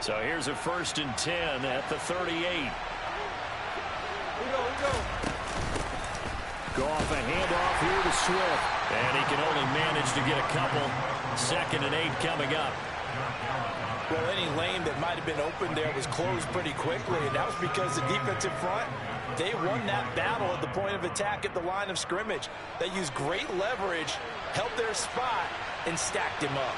So here's a 1st and 10 at the 38. Here we go. Goff, a handoff here to Swift. And he can only manage to get a couple. 2nd and 8 coming up. Well, any lane that might have been open there was closed pretty quickly, and that was because the defensive front, they won that battle at the point of attack at the line of scrimmage. They used great leverage, held their spot, and stacked him up.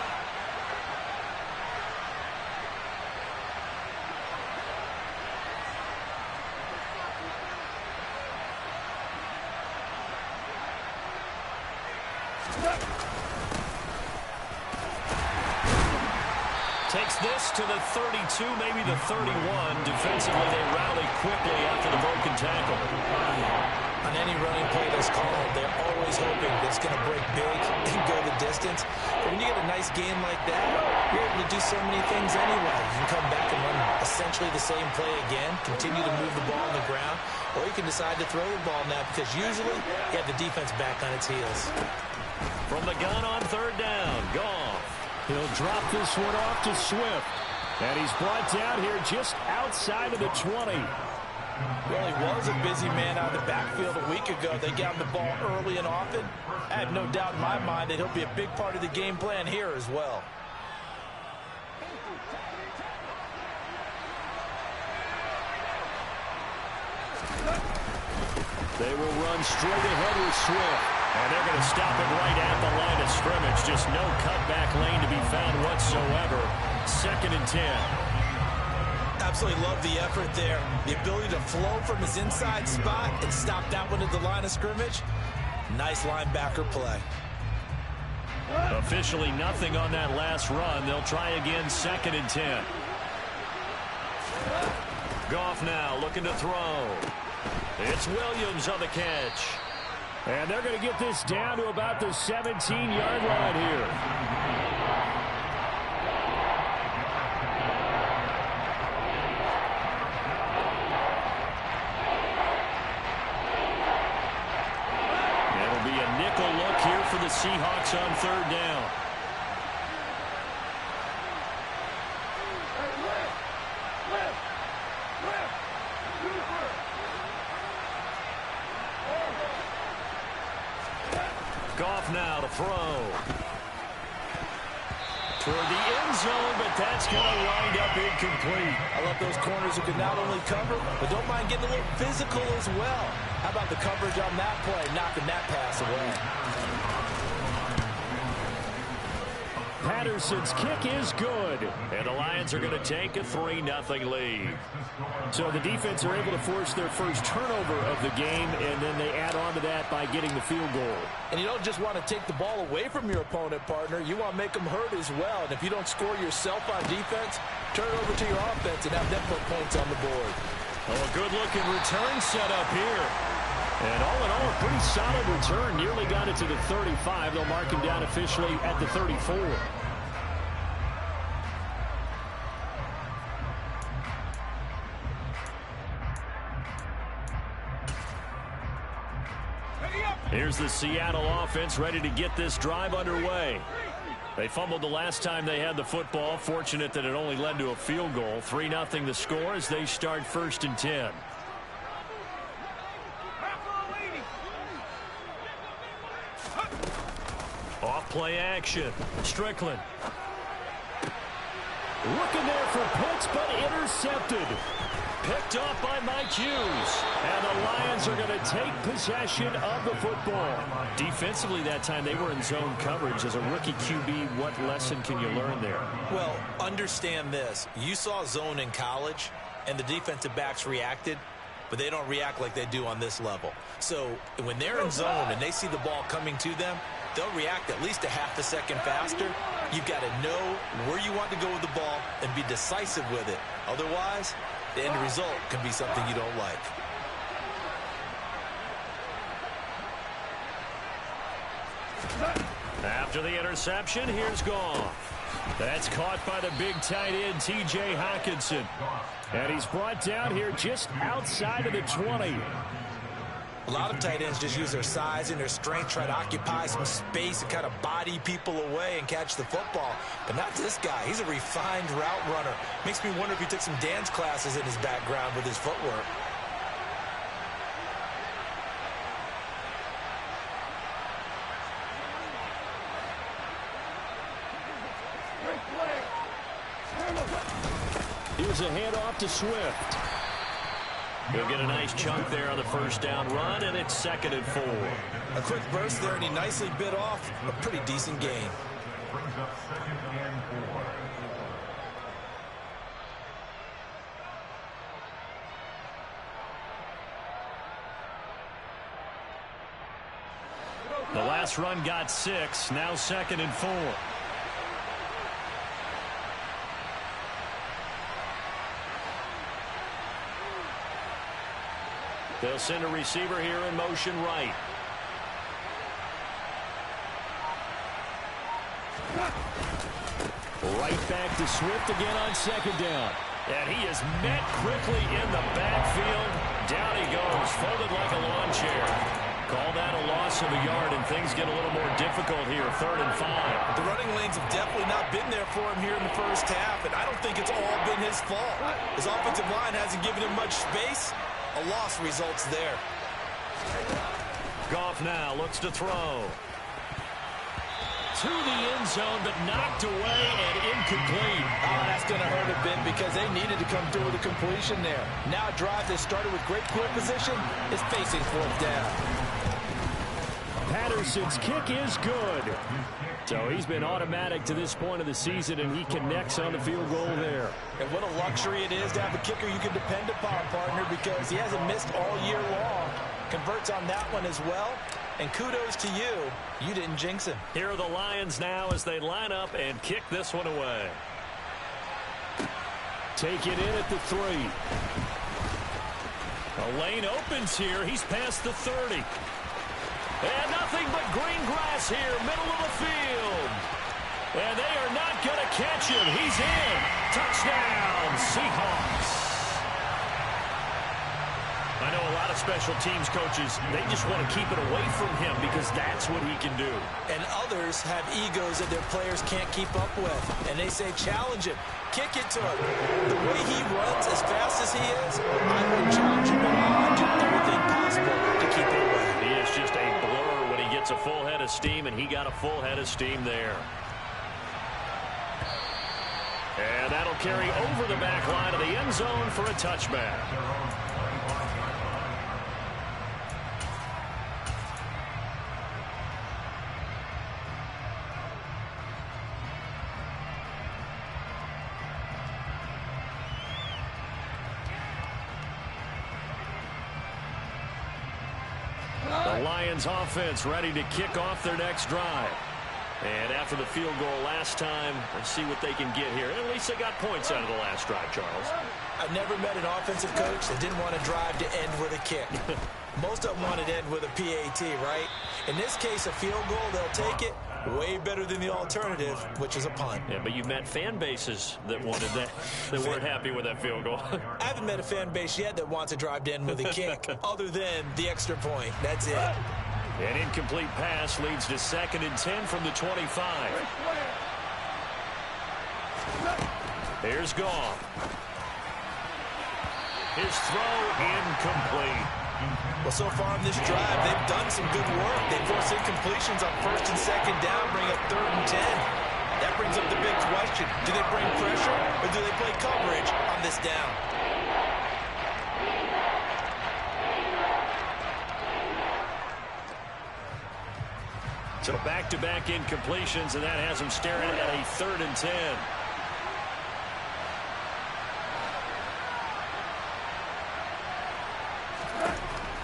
Takes this to the 32, maybe the 31. Defensively, they rally quickly after the broken tackle. On any running play that's called, they're always hoping that it's going to break big and go the distance. But when you get a nice game like that, you're able to do so many things anyway. You can come back and run essentially the same play again, continue to move the ball on the ground, or you can decide to throw the ball now because usually you have the defense back on its heels. From the gun on 3rd down, Goff. He'll drop this one off to Swift. And he's brought down here just outside of the 20. Well, he was a busy man out of the backfield a week ago. They got him the ball early and often. I have no doubt in my mind that he'll be a big part of the game plan here as well. They will run straight ahead with Swift. And they're going to stop it right at the line of scrimmage. Just no cutback lane to be found whatsoever. 2nd and 10. Absolutely love the effort there. The ability to flow from his inside spot and stop that one at the line of scrimmage. Nice linebacker play. Officially nothing on that last run. They'll try again 2nd and 10. Goff now looking to throw. It's Williams on the catch. And they're going to get this down to about the 17-yard line here. It'll be a nickel look here for the Seahawks on 3rd down. Goff now to throw. Toward the end zone, but that's going to wind up incomplete. I love those corners who can not only cover, but don't mind getting a little physical as well. How about the coverage on that play, knocking that pass away? Patterson's kick is good. And the Lions are going to take a 3-0 lead. So the defense are able to force their first turnover of the game, and then they add on to that by getting the field goal. And you don't just want to take the ball away from your opponent, partner. You want to make them hurt as well. And if you don't score yourself on defense, turn it over to your offense and have them put points on the board. Oh, a good-looking return set up here. And all in all, a pretty solid return. Nearly got it to the 35. They'll mark him down officially at the 34. Here's the Seattle offense ready to get this drive underway. They fumbled the last time they had the football. Fortunate that it only led to a field goal. 3-0 the score as they start 1st and 10. Off play action. Strickland. Looking there for Pitts, but intercepted. Picked off by Mike Hughes. And the Lions are going to take possession of the football. Defensively that time, they were in zone coverage. As a rookie QB, what lesson can you learn there? Well, understand this. You saw zone in college, and the defensive backs reacted, but they don't react like they do on this level. So when they're in zone and they see the ball coming to them, they'll react at least a half a second faster. You've got to know where you want to go with the ball and be decisive with it. Otherwise, the end result can be something you don't like. After the interception, here's Goff. That's caught by the big tight end, T.J. Hockenson. And he's brought down here just outside of the 20. A lot of tight ends just use their size and their strength, try to occupy some space and kind of body people away and catch the football. But not this guy. He's a refined route runner. Makes me wonder if he took some dance classes in his background with his footwork. Here's a handoff to Swift. He'll get a nice chunk there on the first down run, and it's 2nd and 4. A quick burst there, and he nicely bit off a pretty decent gain. Brings up 2nd and 4. The last run got 6, now 2nd and 4. They'll send a receiver here in motion right. Right back to Swift again on 2nd down. And he is met quickly in the backfield. Down he goes, folded like a lawn chair. Call that a loss of a yard, and things get a little more difficult here, 3rd and 5. The running lanes have definitely not been there for him here in the first half, and I don't think it's all been his fault. His offensive line hasn't given him much space. A loss results there. Goff now looks to throw. To the end zone, but knocked away and incomplete. Oh, that's going to hurt a bit because they needed to come through with a completion there. Now a drive that started with great field position is facing 4th down. Patterson's kick is good. So he's been automatic to this point of the season, and he connects on the field goal there. And what a luxury it is to have a kicker you can depend upon, partner, because he hasn't missed all year long. Converts on that one as well. And kudos to you. You didn't jinx him. Here are the Lions now as they line up and kick this one away. Take it in at the 3. A lane opens here. He's past the 30. And nothing but green grass here, middle of the field. And they are not going to catch him. He's in. Touchdown, Seahawks. I know a lot of special teams coaches, they just want to keep it away from him because that's what he can do. And others have egos that their players can't keep up with. And they say, challenge him. Kick it to him. The way he runs as fast as he is, I wouldn't challenge him at all. I'd do everything possible to keep it away. He is just a blur when he gets a full head of steam, and he got a full head of steam there. And that'll carry over the back line of the end zone for a touchback. The Lions offense ready to kick off their next drive. And after the field goal last time, let's see what they can get here. At least they got points out of the last drive, Charles. I've never met an offensive coach that didn't want to drive to end with a kick. Most of them wanted to end with a PAT, right? In this case, a field goal, they'll take it. Way better than the alternative, which is a punt. Yeah, but you met fan bases that wanted that, that weren't happy with that field goal. I haven't met a fan base yet that wants to drive to end with a kick, other than the extra point. That's it. An incomplete pass leads to 2nd and 10 from the 25. Here's Goff. His throw incomplete. Well, so far in this drive, they've done some good work. They force incompletions on 1st and 2nd down, bring up 3rd and 10. That brings up the big question. Do they bring pressure, or do they play coverage on this down? So back-to-back incompletions, and that has them staring at a 3rd and 10.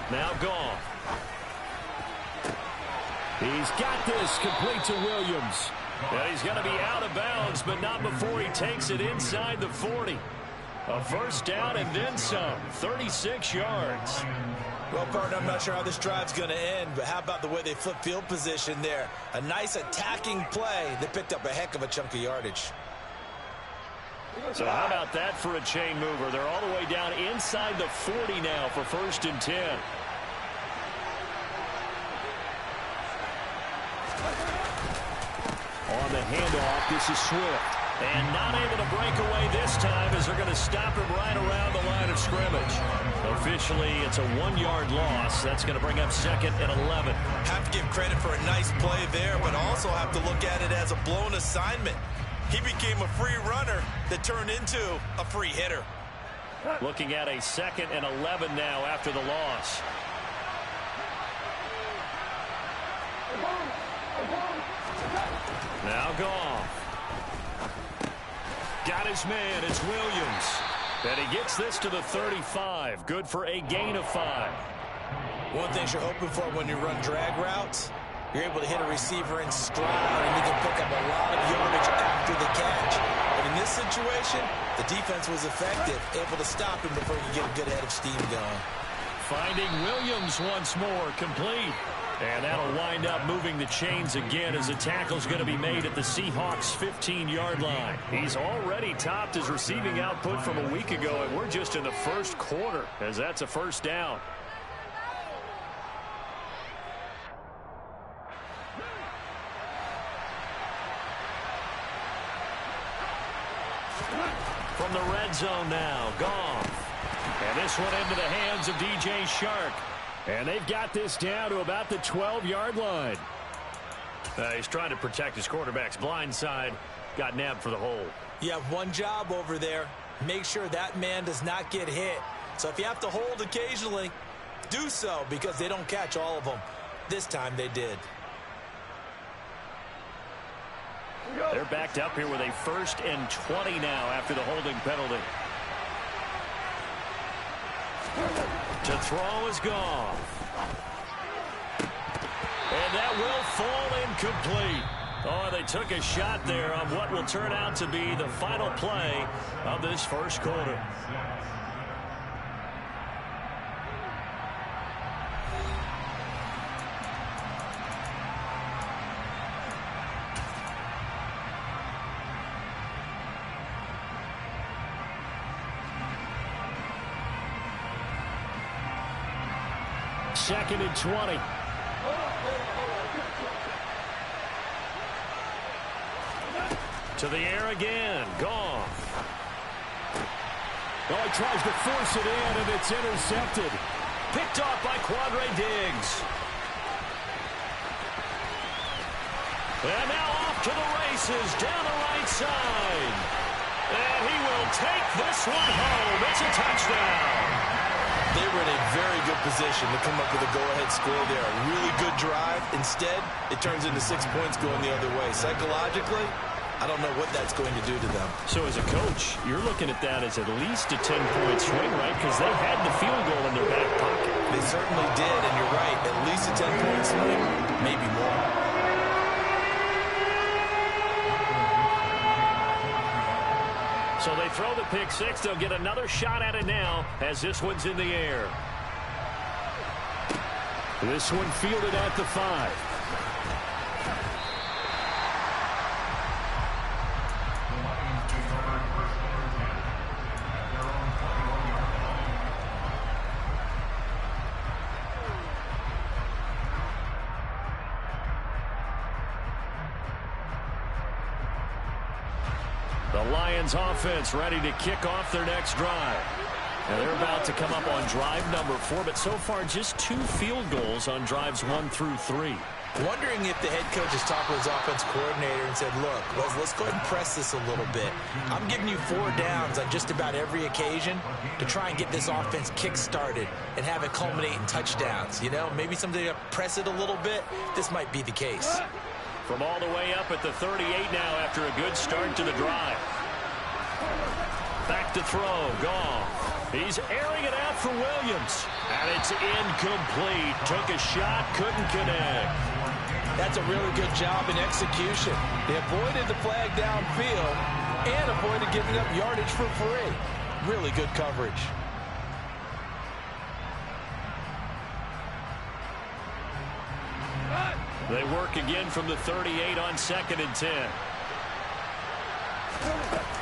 Now Goff. He's got this, complete to Williams. And he's going to be out of bounds, but not before he takes it inside the 40. A first down and then some, 36 yards. Well, partner, I'm not sure how this drive's going to end, but how about the way they flip field position there? A nice attacking play that picked up a heck of a chunk of yardage. So how about that for a chain mover? They're all the way down inside the 40 now for 1st and 10. On the handoff, this is Swift. And not able to break away this time as they're going to stop him right around the line of scrimmage. Officially, it's a 1-yard loss. That's going to bring up 2nd and 11. Have to give credit for a nice play there, but also have to look at it as a blown assignment. He became a free runner that turned into a free hitter. Looking at a 2nd and 11 now after the loss. Now Goff. Got his man. It's Williams. And he gets this to the 35. Good for a gain of 5. One thing you're hoping for when you run drag routes, you're able to hit a receiver in stride, and you can pick up a lot of yardage after the catch. But in this situation, the defense was effective, able to stop him before you get a good head of steam going. Finding Williams once more, complete. And that'll wind up moving the chains again as the tackle's going to be made at the Seahawks' 15-yard line. He's already topped his receiving output from a week ago, and we're just in the first quarter as that's a first down. From the red zone now, Goff. And this one into the hands of DJ Shark. And they've got this down to about the 12-yard line. He's trying to protect his quarterback's blind side. Got nabbed for the hold. You have one job over there. Make sure that man does not get hit. So if you have to hold occasionally, do so because they don't catch all of them. This time they did. They're backed up here with a 1st and 20 now after the holding penalty. To throw is Goff. And that will fall incomplete. Oh, they took a shot there on what will turn out to be the final play of this first quarter. Second and 20. To the air again. Goff. Oh, he tries to force it in, and it's intercepted. Picked off by Quandre Diggs. And now off to the races down the right side. And he will take this one home. It's a touchdown. They were in a very good position to come up with a go-ahead score there. A really good drive. Instead, it turns into 6 points going the other way. Psychologically, I don't know what that's going to do to them. So as a coach, you're looking at that as at least a 10-point swing, right? Because they had the field goal in their back pocket. They certainly did, and you're right. At least a 10-point swing, maybe more. So they throw the pick six. They'll get another shot at it now as this one's in the air. This one fielded at the 5. The Lions offense ready to kick off their next drive. And they're about to come up on drive number 4, but so far just 2 field goals on drives 1 through 3. Wondering if the head coach has talked with his offense coordinator and said, look, let's go ahead and press this a little bit. I'm giving you 4 downs on just about every occasion to try and get this offense kick-started and have it culminate in touchdowns. You know, maybe something to press it a little bit. This might be the case. From all the way up at the 38 now after a good start to the drive. Back to throw, Goff. He's airing it out for Williams. And it's incomplete. Took a shot, couldn't connect. That's a really good job in execution. They avoided the flag downfield and avoided giving up yardage for free. Really good coverage. They work again from the 38 on 2nd and 10.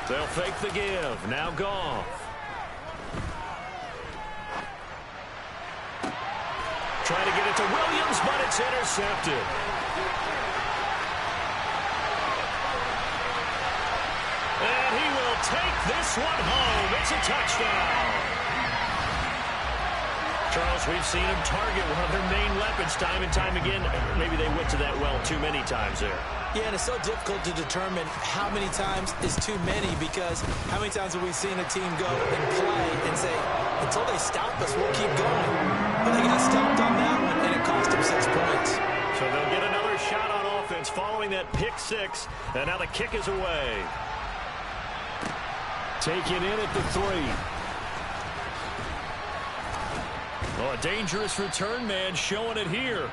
They'll fake the give. Now Goff. Trying to get it to Williams, but it's intercepted. And he will take this one home. It's a touchdown. Charles, we've seen him target one of their main weapons time and time again. Maybe they went to that well too many times there. Yeah, and it's so difficult to determine how many times is too many, because how many times have we seen a team go and play and say, until they stop us, we'll keep going. But they got stopped on that one, and it cost them 6 points. So they'll get another shot on offense following that pick six, and now the kick is away. Taken in at the 3. Oh, a dangerous return man showing it here.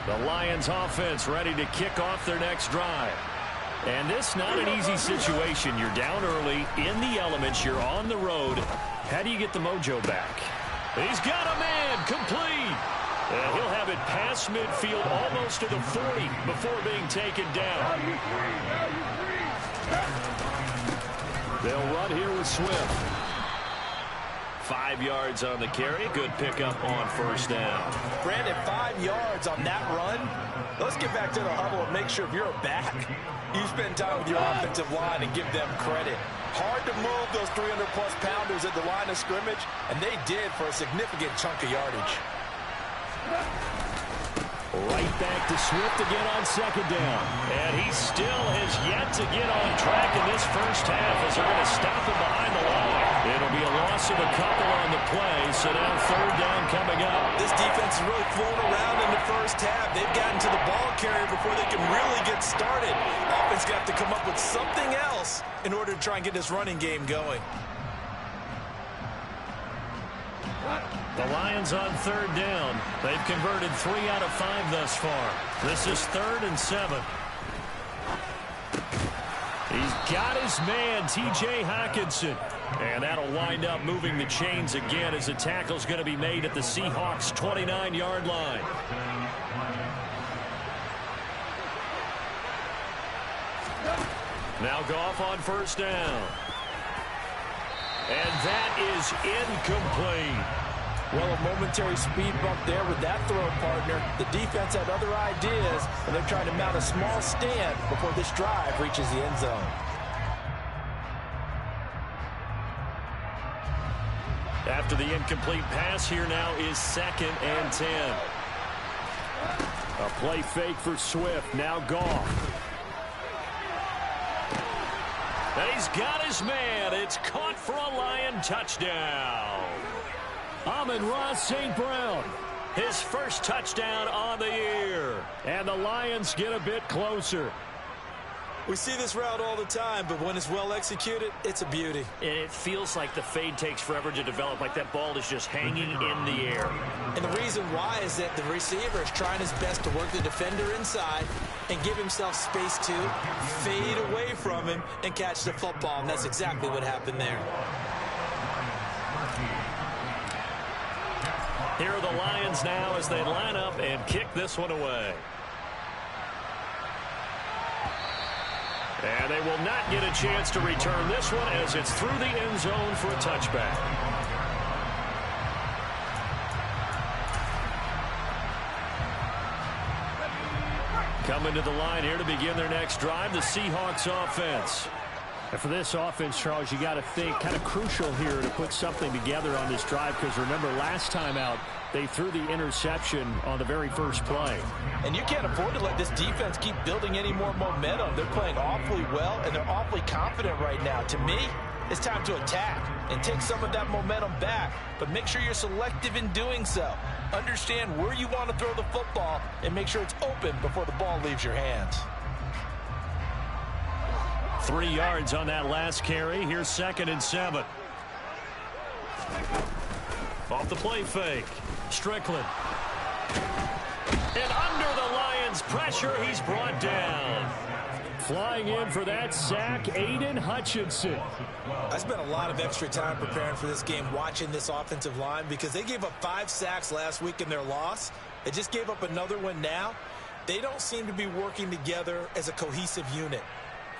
The Lions offense ready to kick off their next drive. And this not an easy situation. You're down early, in the elements, you're on the road. How do you get the mojo back? He's got a man, complete. And he'll have it past midfield, almost to the 40 before being taken down. They'll run here with Swift. 5 yards on the carry. Good pickup on first down. Brandon, 5 yards on that run. Let's get back to the huddle and make sure if you're a back, you spend time with your offensive line and give them credit. Hard to move those 300-plus pounders at the line of scrimmage, and they did for a significant chunk of yardage. Right back to Swift again on second down. And he still has yet to get on track in this first half as they're going to stop him behind the line. It'll be a loss of a couple on the play, so now third down coming up. This defense is really flown around in the first half. They've gotten to the ball carrier before they can really get started. Offense got to come up with something else in order to try and get this running game going. The Lions on third down. They've converted 3 out of 5 thus far. This is 3rd and 7. He's got his man, T.J. Hockenson. And that'll wind up moving the chains again as the tackle's going to be made at the Seahawks' 29-yard line. Now Goff on first down. And that is incomplete. Well, a momentary speed bump there with that throw partner. The defense had other ideas, and they're trying to mount a small stand before this drive reaches the end zone. After the incomplete pass, here now is 2nd and 10. A play fake for Swift. Now Goff. And he's got his man. It's caught for a Lion touchdown. Amon-Ra St. Brown. His first touchdown on the year. And the Lions get a bit closer. We see this route all the time, but when it's well executed, it's a beauty. And it feels like the fade takes forever to develop, like that ball is just hanging in the air. And the reason why is that the receiver is trying his best to work the defender inside and give himself space to fade away from him and catch the football, and that's exactly what happened there. Here are the Lions now as they line up and kick this one away. And they will not get a chance to return this one as it's through the end zone for a touchback. Coming to the line here to begin their next drive, the Seahawks offense. And for this offense, Charles, you got to think kind of crucial here to put something together on this drive, because remember last time out they threw the interception on the very first play. And you can't afford to let this defense keep building any more momentum. They're playing awfully well, and they're awfully confident right now. To me, it's time to attack and take some of that momentum back, but make sure you're selective in doing so. Understand where you want to throw the football and make sure it's open before the ball leaves your hands. 3 yards on that last carry. Here's 2nd and 7. Off the play fake. Strickland. And under the Lions' pressure, he's brought down. Flying in for that sack, Aiden Hutchinson. I spent a lot of extra time preparing for this game, watching this offensive line, because they gave up 5 sacks last week in their loss. They just gave up another one now. They don't seem to be working together as a cohesive unit.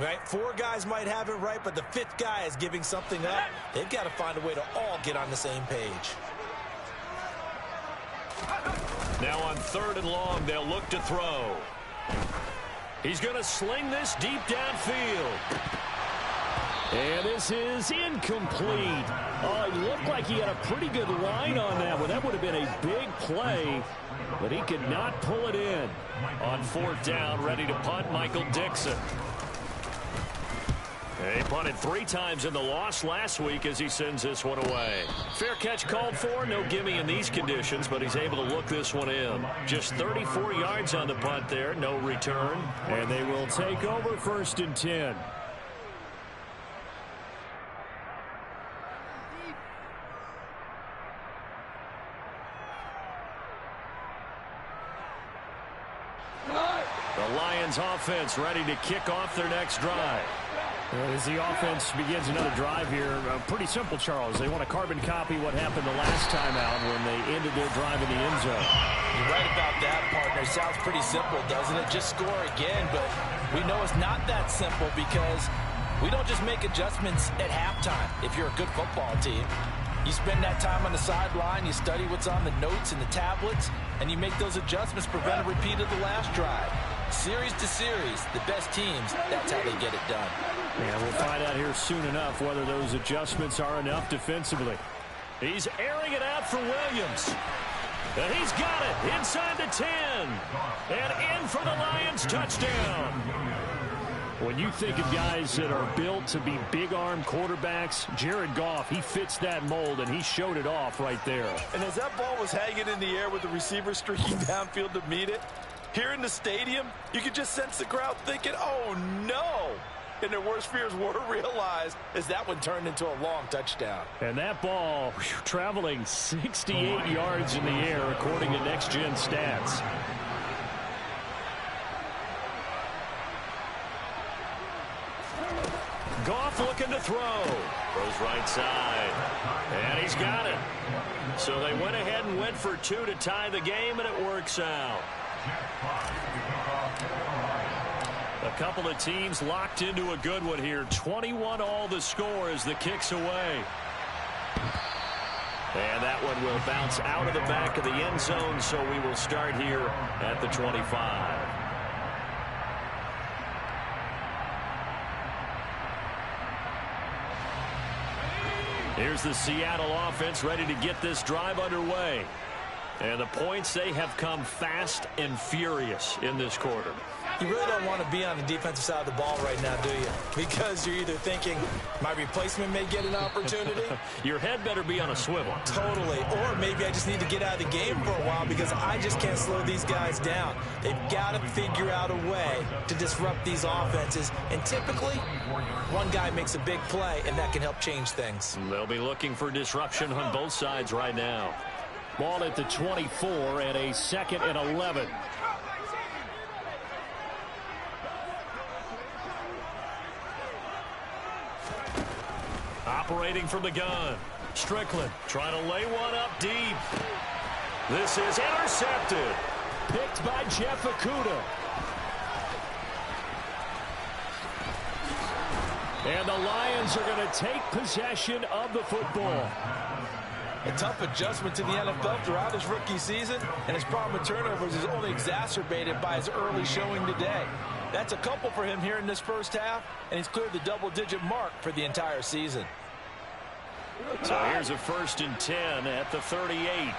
Right? 4 guys might have it right, but the 5th guy is giving something up. They've got to find a way to all get on the same page. Now on 3rd and long, they'll look to throw. He's going to sling this deep downfield. And this is incomplete. Oh, it looked like he had a pretty good line on that one. That would have been a big play, but he could not pull it in. On 4th down, ready to punt, Michael Dixon. He punted 3 times in the loss last week as he sends this one away. Fair catch called for. No gimme in these conditions, but he's able to look this one in. Just 34 yards on the punt there. No return. And they will take over 1st and 10. The Lions offense ready to kick off their next drive. As the offense begins another drive here, pretty simple, Charles. They want to carbon copy what happened the last time out when they ended their drive in the end zone. You're right about that, partner. Sounds pretty simple, doesn't it? Just score again, but we know it's not that simple because we don't just make adjustments at halftime if you're a good football team. You spend that time on the sideline, you study what's on the notes and the tablets, and you make those adjustments, prevent a repeat of the last drive. Series to series, the best teams, that's how they get it done. Yeah, we'll find out here soon enough whether those adjustments are enough defensively. He's airing it out for Williams. And he's got it inside the 10. And in for the Lions touchdown. When you think of guys that are built to be big-arm quarterbacks, Jared Goff, he fits that mold, and he showed it off right there. And as that ball was hanging in the air with the receiver streaking downfield to meet it, here in the stadium, you could just sense the crowd thinking, oh, no. And their worst fears were realized as that one turned into a long touchdown. And that ball traveling 68 yards in the air, according to Next Gen Stats. Goff looking to throw. Throws right side. And he's got it. So they went ahead and went for 2 to tie the game, and it works out. A couple of teams locked into a good one here. 21-all the score as the kick's away. And that one will bounce out of the back of the end zone, so we will start here at the 25. Here's the Seattle offense ready to get this drive underway. And the points, they have come fast and furious in this quarter. You really don't want to be on the defensive side of the ball right now, do you? Because you're either thinking, my replacement may get an opportunity. Your head better be on a swivel. Totally. Or maybe I just need to get out of the game for a while because I just can't slow these guys down. They've got to figure out a way to disrupt these offenses. And typically, one guy makes a big play, and that can help change things. They'll be looking for disruption on both sides right now. Ball at the 24 and a 2nd and 11. Operating from the gun. Strickland trying to lay one up deep. This is intercepted. Picked by Jeff Okudah. And the Lions are going to take possession of the football. A tough adjustment to the NFL throughout his rookie season, and his problem with turnovers is only exacerbated by his early showing today. That's a couple for him here in this first half, and he's cleared the double-digit mark for the entire season. So here's a 1st and 10 at the 38.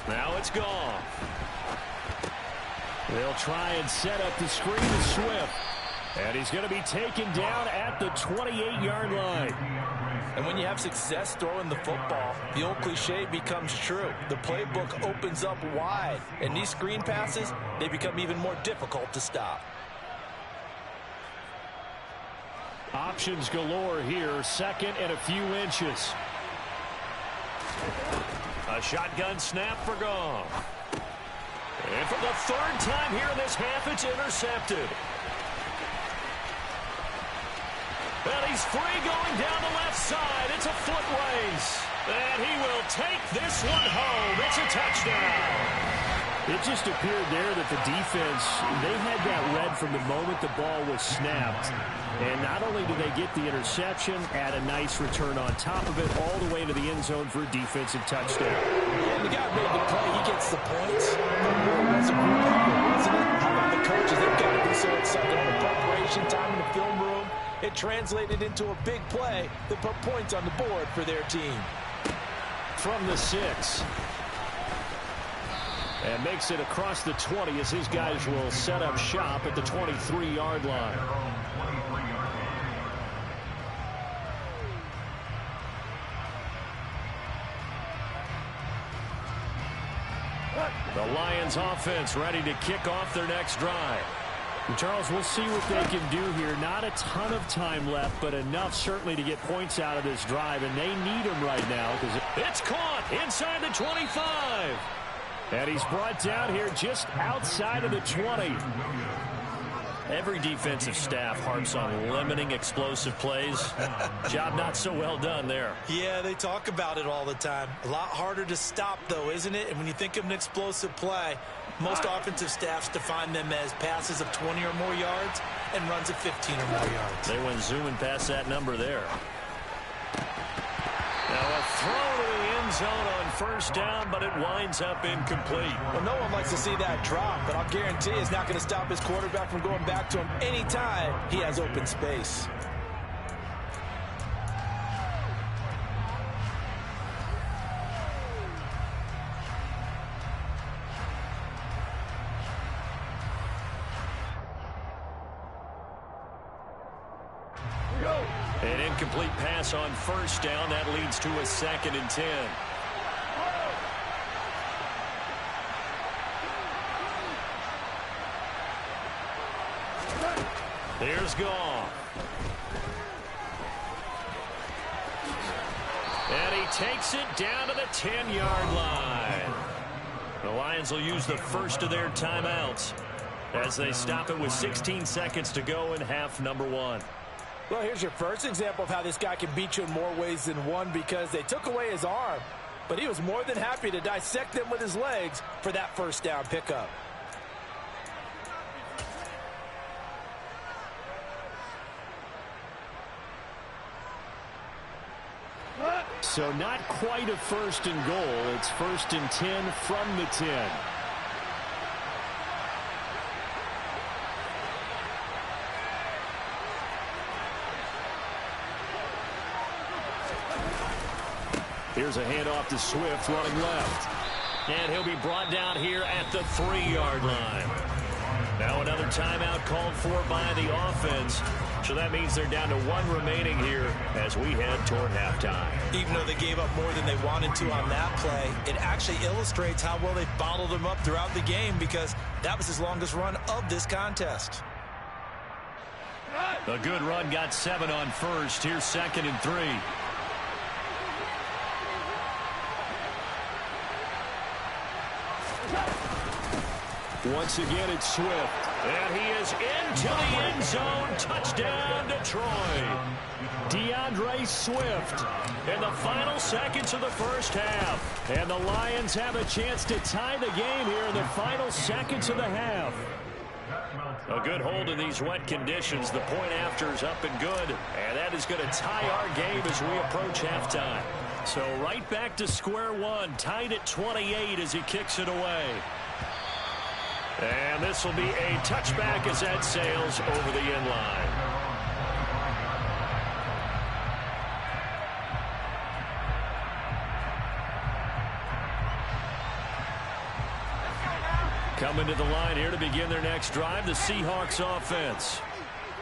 Now it's gone. They'll try and set up the screen to Swift. And he's going to be taken down at the 28-yard line. And when you have success throwing the football, the old cliche becomes true. The playbook opens up wide. And these screen passes, they become even more difficult to stop. Options galore here. 2nd and a few inches. A shotgun snap for Goff. And for the 3rd time here in this half, it's intercepted. And he's free going down the left side. It's a foot race. And he will take this one home. It's a touchdown. It just appeared there that the defense, they had that read from the moment the ball was snapped. And not only did they get the interception, add a nice return on top of it, all the way to the end zone for a defensive touchdown. Yeah, the guy made the play. He gets the points. But it was a group effort, wasn't it? How about the coaches? They've got to be so excited on the preparation time in the film room. It translated into a big play that put points on the board for their team. From the 6. And makes it across the 20 as his guys will set up shop at the 23-yard line. The Lions offense ready to kick off their next drive. Charles, we'll see what they can do here. Not a ton of time left, but enough certainly to get points out of this drive, and they need them right now. It's caught inside the 25. And he's brought down here just outside of the 20. Every defensive staff harps on limiting explosive plays. Job not so well done there. Yeah, they talk about it all the time. A lot harder to stop, though, isn't it? And when you think of an explosive play, most offensive staffs define them as passes of 20 or more yards and runs of 15 or more yards. They went zooming past that number there. Now a throw to the end zone on first down, but it winds up incomplete. Well, no one likes to see that drop, but I'll guarantee it's not going to stop his quarterback from going back to him anytime he has open space. An incomplete pass on first down. That leads to a 2nd and 10. Here's Goff. And he takes it down to the 10-yard line. The Lions will use the first of their timeouts as they stop it with 16 seconds to go in half number 1. Well, here's your first example of how this guy can beat you in more ways than one, because they took away his arm, but he was more than happy to dissect them with his legs for that first down pickup. So not quite a 1st and goal. It's 1st and 10 from the 10. Here's a handoff to Swift running left. And he'll be brought down here at the 3-yard line. Now another timeout called for by the offense. So that means they're down to 1 remaining here as we head toward halftime. Even though they gave up more than they wanted to on that play, it actually illustrates how well they bottled them up throughout the game, because that was his longest run of this contest. A good run got 7 on first. Here's 2nd and 3. Once again, it's Swift. And he is into the end zone. Touchdown, Detroit. DeAndre Swift In the final seconds of the first half. And the Lions have a chance to tie the game here in the final seconds of the half. A good hold in these wet conditions. The point after is up and good. And that is going to tie our game as we approach halftime. So right back to square one. Tied at 28 as he kicks it away. And this will be a touchback as that sails over the end line. Coming to the line here to begin their next drive, the Seahawks offense.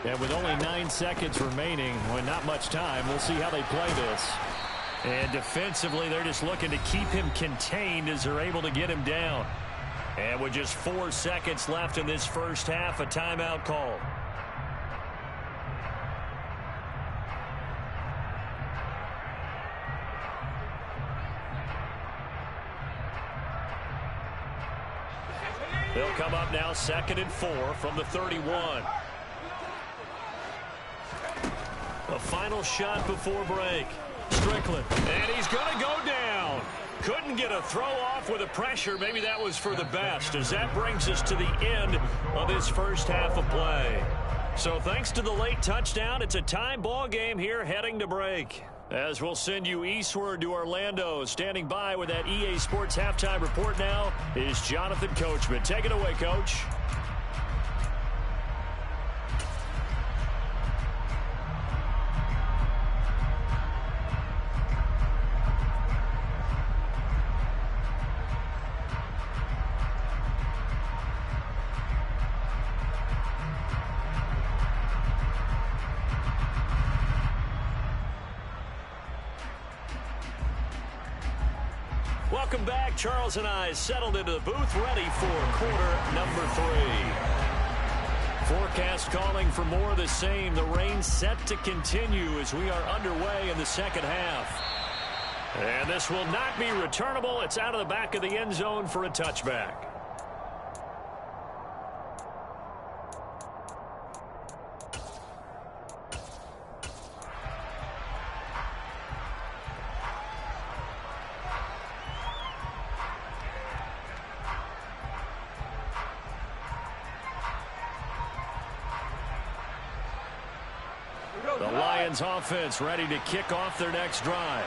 And with only 9 seconds remaining, with not much time, we'll see how they play this. And defensively, they're just looking to keep him contained as they're able to get him down. And with just 4 seconds left in this first half, a timeout call. They'll come up now 2nd and 4 from the 31. A final shot before break. Strickland, and he's going to go down. Couldn't get a throw off with the pressure. Maybe that was for the best, as that brings us to the end of this first half of play. So thanks to the late touchdown, it's a tie ball game here heading to break. As we'll send you eastward to Orlando. Standing by with that EA Sports halftime report now is Jonathan Coachman. Take it away, Coach. Welcome back. Charles and I settled into the booth, ready for quarter number 3. Forecast calling for more of the same. The rain set to continue as we are underway in the second half. And this will not be returnable. It's out of the back of the end zone for a touchback. The Lions offense ready to kick off their next drive.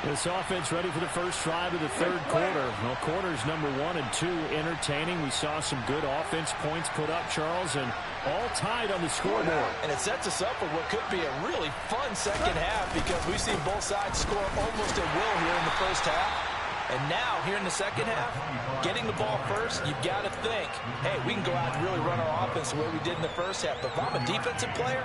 This offense ready for the first drive of the third quarter. Well, quarters number 1 and 2 entertaining. We saw some good offense points put up, Charles, and all tied on the scoreboard. And it sets us up for what could be a really fun second half, because we've seen both sides score almost at will here in the first half. And now, here in the second half, getting the ball first, you've got to think, hey, we can go out and really run our offense the way we did in the first half. But if I'm a defensive player,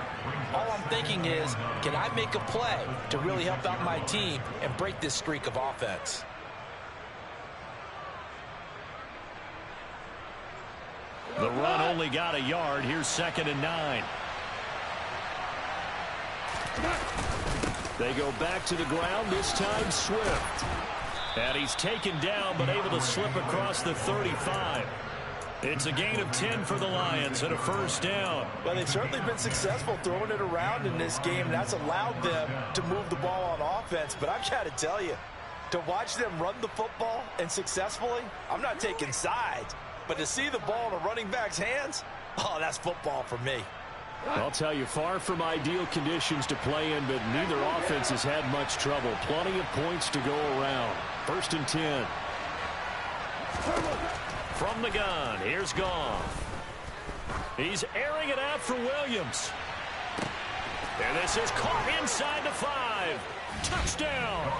all I'm thinking is, can I make a play to really help out my team and break this streak of offense? The run only got a yard. Here's 2nd and 9. They go back to the ground, this time Swift. And he's taken down, but able to slip across the 35. It's a gain of 10 for the Lions and a first down. Well, they've certainly been successful throwing it around in this game, and that's allowed them to move the ball on offense. But I've got to tell you, to watch them run the football and successfully, I'm not taking sides, but to see the ball in a running back's hands, oh, that's football for me. I'll tell you, far from ideal conditions to play in, but neither offense has had much trouble. Plenty of points to go around. 1st and 10. From the gun, here's Goff. He's airing it out for Williams. And this is caught inside the 5. Touchdown.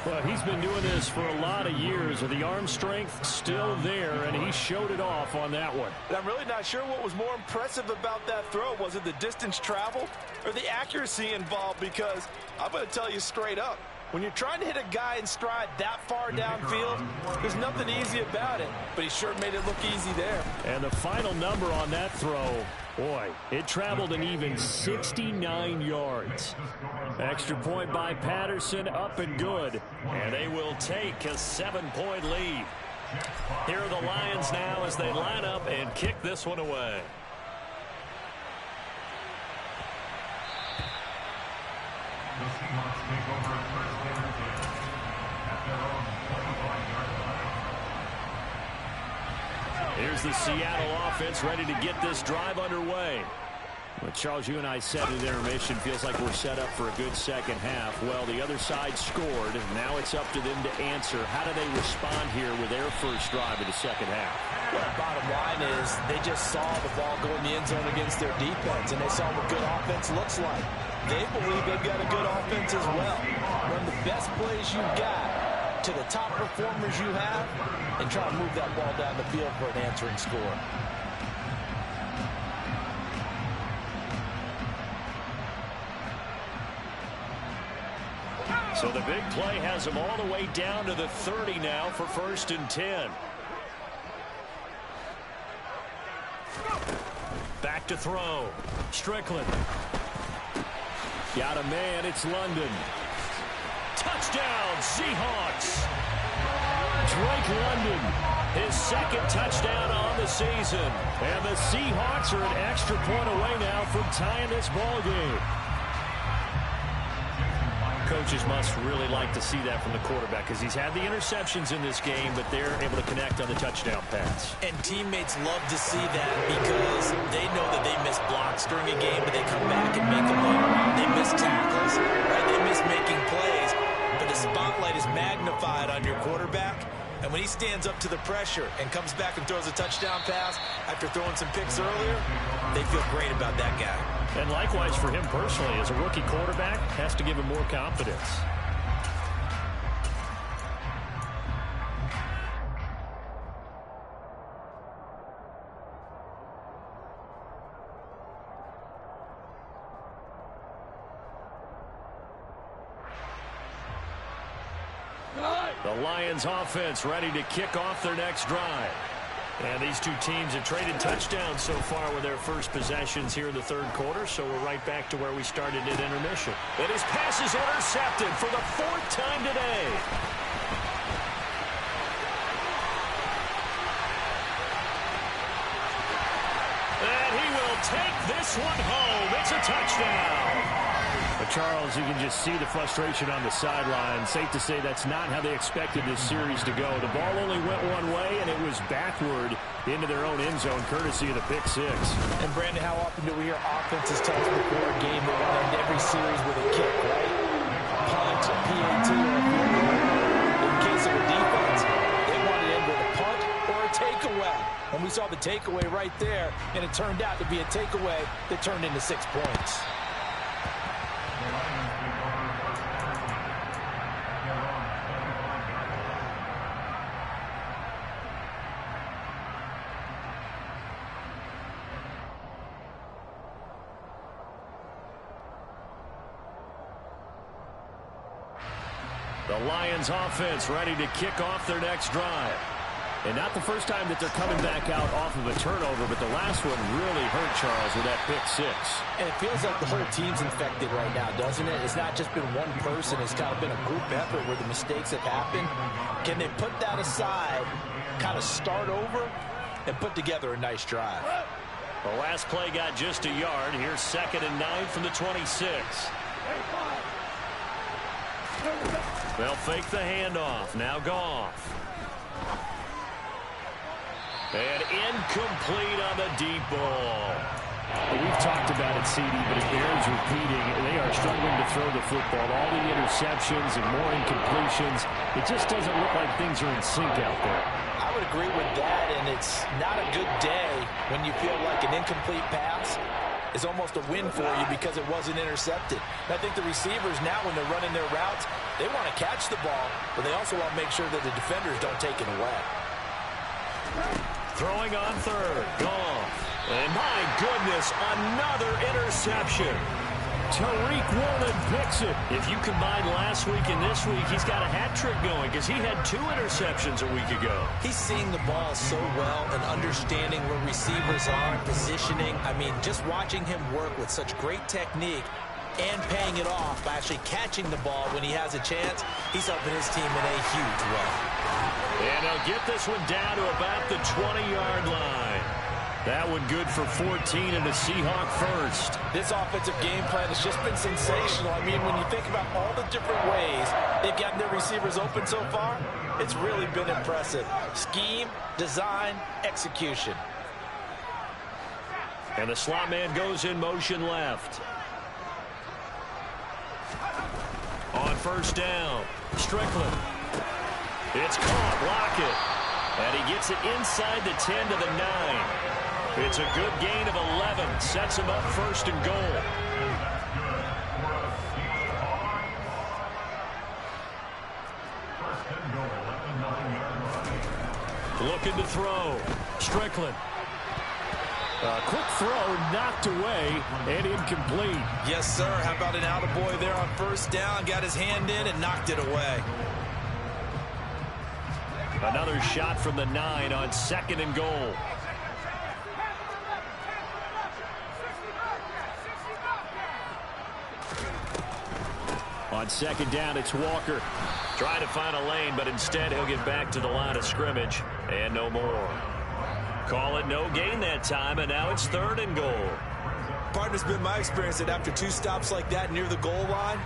Well, he's been doing this for a lot of years, and the arm strength still there, and he showed it off on that one. But I'm really not sure what was more impressive about that throw. Was it the distance traveled or the accuracy involved? Because I'm going to tell you straight up, when you're trying to hit a guy in stride that far downfield, there's nothing easy about it, but he sure made it look easy there. And the final number on that throw, boy, it traveled an even 69 yards. Extra point by Patterson, up and good. And they will take a 7-point lead. Here are the Lions now as they line up and kick this one away. The Seahawks take over at first and 10 at their own 25-yard line. Here's the Seattle offense ready to get this drive underway. Well, Charles, you and I said at intermission, feels like we're set up for a good second half. Well, the other side scored. Now it's up to them to answer. How do they respond here with their first drive of the second half? Well, bottom line is they just saw the ball go in the end zone against their defense, and they saw what good offense looks like. They believe they've got a good offense as well. Run the best plays you've got to the top performers you have and try to move that ball down the field for an answering score. So the big play has them all the way down to the 30 now for 1st and 10. Back to throw. Strickland. Got a man, it's London. Touchdown, Seahawks. Drake London. His 2nd touchdown on the season. And the Seahawks are an extra point away now from tying this ball game. Coach, coaches must really like to see that from the quarterback because he's had the interceptions in this game, but they're able to connect on the touchdown pass. And teammates love to see that because they know that they miss blocks during a game, but they come back and make them later on. They miss tackles, right? They miss making plays, but the spotlight is magnified on your quarterback. And when he stands up to the pressure and comes back and throws a touchdown pass after throwing some picks earlier, they feel great about that guy. And likewise for him personally, as a rookie quarterback, has to give him more confidence. The Lions offense ready to kick off their next drive. And these two teams have traded touchdowns so far with their first possessions here in the third quarter, so we're right back to where we started at intermission. And his pass is intercepted for the fourth time today. And he will take this one home. It's a touchdown. But Charles, you can just see the frustration on the sideline. Safe to say that's not how they expected this series to go. The ball only went one way, and it was backward into their own end zone, courtesy of the pick six. And, Brandon, how often do we hear offenses tell us before a game they want to end every series with a kick, right? Punt, PAT, or a field goal. In the case of a defense, they want to end with a punt or a takeaway. And we saw the takeaway right there, and it turned out to be a takeaway that turned into 6 points. The Lions offense ready to kick off their next drive. And not the first time that they're coming back out off of a turnover, but the last one really hurt Charles with that pick six. And it feels like the whole team's infected right now, doesn't it? It's not just been one person. It's kind of been a group effort where the mistakes have happened. Can they put that aside, kind of start over, and put together a nice drive? The last play got just a yard. Here's 2nd and 9 from the 26. They'll fake the handoff. Now Goff. And incomplete on the deep ball. We've talked about it, CD, but it bears repeating. They are struggling to throw the football. All the interceptions and more incompletions. It just doesn't look like things are in sync out there. I would agree with that, and it's not a good day when you feel like an incomplete pass is almost a win for you because it wasn't intercepted. And I think the receivers now, when they're running their routes, they want to catch the ball, but they also want to make sure that the defenders don't take it away. Throwing on third. Goff. And my goodness, another interception. Tariq Woolen picks it. If you combine last week and this week, he's got a hat trick going because he had 2 interceptions a week ago. He's seeing the ball so well and understanding where receivers are, positioning. I mean, just watching him work with such great technique and paying it off by actually catching the ball when he has a chance, he's helping his team in a huge way. And he'll get this one down to about the 20-yard line. That one good for 14 and a Seahawk first. This offensive game plan has just been sensational. I mean, when you think about all the different ways they've gotten their receivers open so far, it's really been impressive. Scheme, design, execution. And the slot man goes in motion left. On first down, Strickland. It's caught, Lockett. And he gets it inside the 10 to the 9. It's a good gain of 11. Sets him up 1st and goal. Looking to throw. Strickland. A quick throw knocked away and incomplete. Yes, sir. How about an attaboy there on first down? Got his hand in and knocked it away. Another shot from the 9 on 2nd and goal. On 2nd down, it's Walker. Trying to find a lane, but instead he'll get back to the line of scrimmage. And no more. Call it no gain that time, and now it's 3rd and goal. Partner's been my experience that after 2 stops like that near the goal line,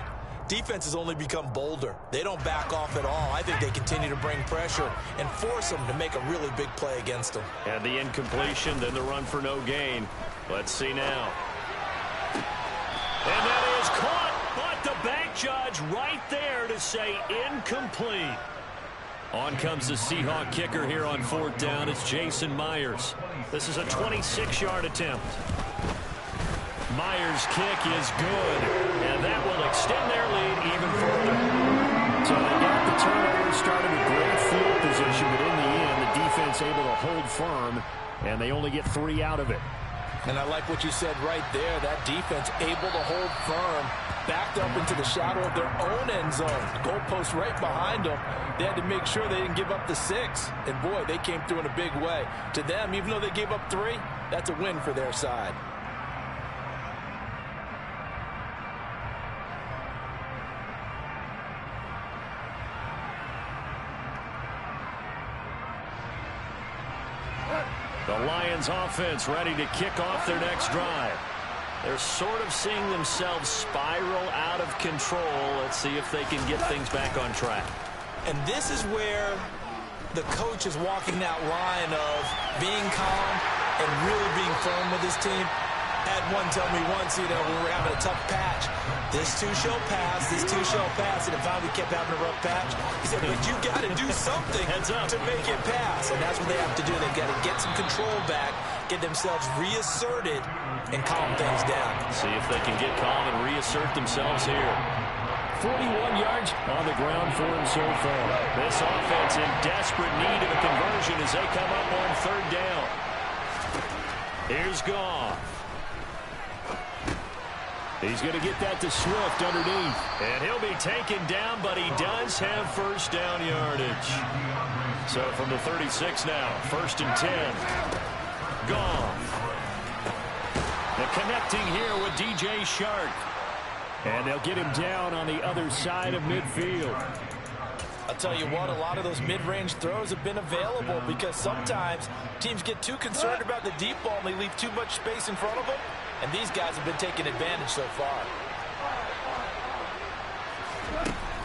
defense has only become bolder. They don't back off at all. I think they continue to bring pressure and force them to make a really big play against them. And the incompletion, then the run for no gain. Let's see now. And that is caught, but the bank judge right there to say incomplete. On comes the Seahawk kicker here on 4th down. It's Jason Myers. This is a 26-yard attempt. Myers' kick is good, and that will extend their lead even further. So they got the turnover, started with great field position, but in the end, the defense able to hold firm, and they only get 3 out of it. And I like what you said right there. That defense able to hold firm, backed up into the shadow of their own end zone. Goalpost right behind them. They had to make sure they didn't give up the 6. And, boy, they came through in a big way. To them, even though they gave up 3, that's a win for their side. The Lions offense ready to kick off their next drive. They're sort of seeing themselves spiral out of control. Let's see if they can get things back on track. And this is where the coach is walking that line of being calm and really being firm with his team. Had one tell me once, when we were having a tough patch, this too shall pass, this too shall pass, and finally we kept having a rough patch. He said, but you got to do something to make it pass, and that's what they have to do. They've got to get some control back, get themselves reasserted, and calm things down. See if they can get calm and reassert themselves here. 41 yards on the ground for him so far. This offense in desperate need of a conversion as they come up on 3rd down. Here's Goff. He's going to get that to Swift underneath. And he'll be taken down, but he does have 1st down yardage. So from the 36 now, 1st and 10. Goff. The connecting here with DJ Shark. And they'll get him down on the other side of midfield. I'll tell you what, a lot of those mid-range throws have been available because sometimes teams get too concerned about the deep ball and they leave too much space in front of them. And these guys have been taking advantage so far.